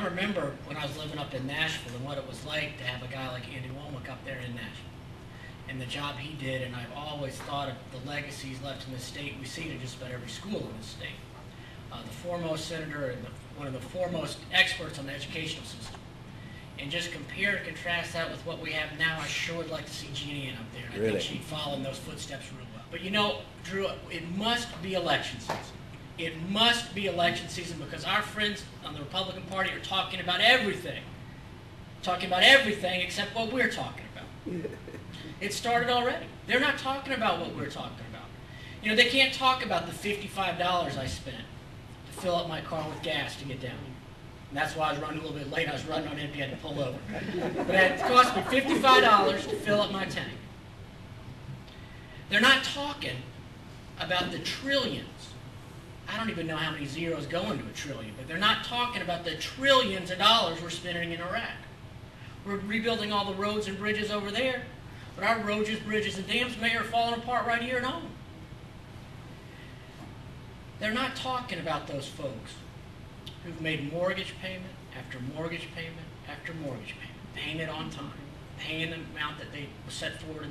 I remember when I was living up in Nashville and what it was like to have a guy like Andy Womack up there in Nashville and the job he did, and I've always thought of the legacies left in this state. We see it in just about every school in this state. The foremost senator and one of the foremost experts on the educational system. And just compare and contrast that with what we have now, I sure would like to see Jeannie Ann up there. And I think she'd follow in those footsteps real well. But you know, Drew, it must be election season. It must be election season because our friends on the Republican Party are talking about everything. Talking about everything except what we're talking about. It started already. They're not talking about what we're talking about. You know, they can't talk about the $55 I spent to fill up my car with gas to get down. And that's why I was running a little bit late. I was running on empty, I had to pull over. But it cost me $55 to fill up my tank. They're not talking about the trillions. I don't even know how many zeros go into a trillion, but they're not talking about the trillions of dollars we're spending in Iraq. We're rebuilding all the roads and bridges over there, but our roads, bridges, and dams may are falling apart right here at home. They're not talking about those folks who've made mortgage payment after mortgage payment after mortgage payment, paying it on time, paying the amount that they set forward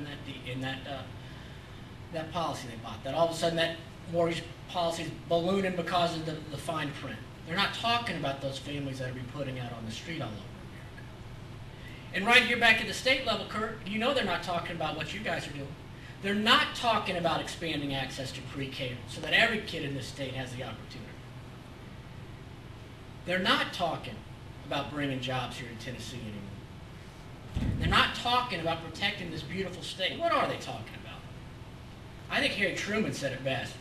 in that policy they bought. That all of a sudden that mortgage policy is ballooning because of the fine print. They're not talking about those families that are being putting out on the street all over America. And right here back at the state level, Kurt, you know they're not talking about what you guys are doing. They're not talking about expanding access to pre-K so that every kid in this state has the opportunity. They're not talking about bringing jobs here in Tennessee anymore. They're not talking about protecting this beautiful state. What are they talking about? I think Harry Truman said it best.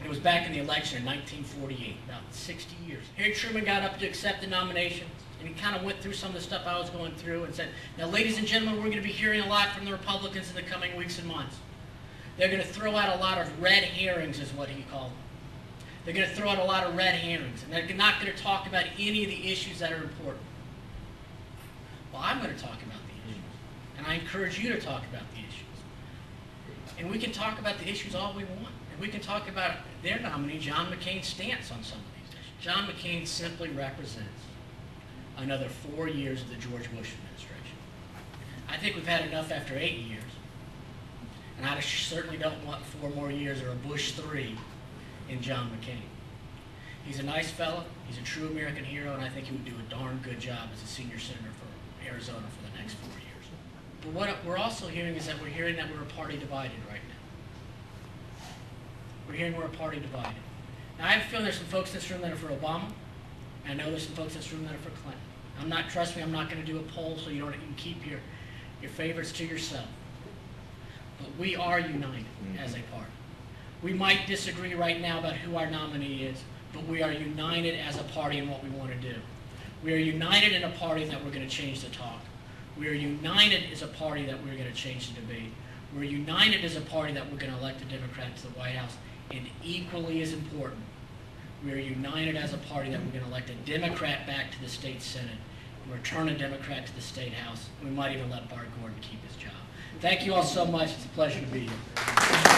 It was back in the election in 1948, about 60 years. Harry Truman got up to accept the nomination, and he kind of went through some of the stuff I was going through and said, now, ladies and gentlemen, we're going to be hearing a lot from the Republicans in the coming weeks and months. They're going to throw out a lot of red herrings, is what he called them. They're going to throw out a lot of red herrings, and they're not going to talk about any of the issues that are important. Well, I'm going to talk about the issues, and I encourage you to talk about the issues. And we can talk about the issues all we want, and we can talk about their nominee, John McCain's stance on some of these issues. John McCain simply represents another 4 years of the George Bush administration. I think we've had enough after 8 years, and I certainly don't want 4 more years or a Bush 3 in John McCain. He's a nice fella, he's a true American hero, and I think he would do a darn good job as a senior senator for Arizona for the next 4 years. But what we're also hearing is that we're hearing that we're a party divided right now. We're hearing we're a party divided. Now, I have a feeling there's some folks in this room that are for Obama, and I know there's some folks in this room that are for Clinton. Trust me, I'm not going to do a poll so you can keep your favorites to yourself. But we are united as a party. We might disagree right now about who our nominee is, but we are united as a party in what we want to do. We are united in a party that we're going to change the talk. We are united as a party that we're going to change the debate. We're united as a party that we're going to elect a Democrat to the White House. And equally as important, we are united as a party that we're going to elect a Democrat back to the state Senate and return a Democrat to the state House. We might even let Bart Gordon keep his job. Thank you all so much. It's a pleasure to be here.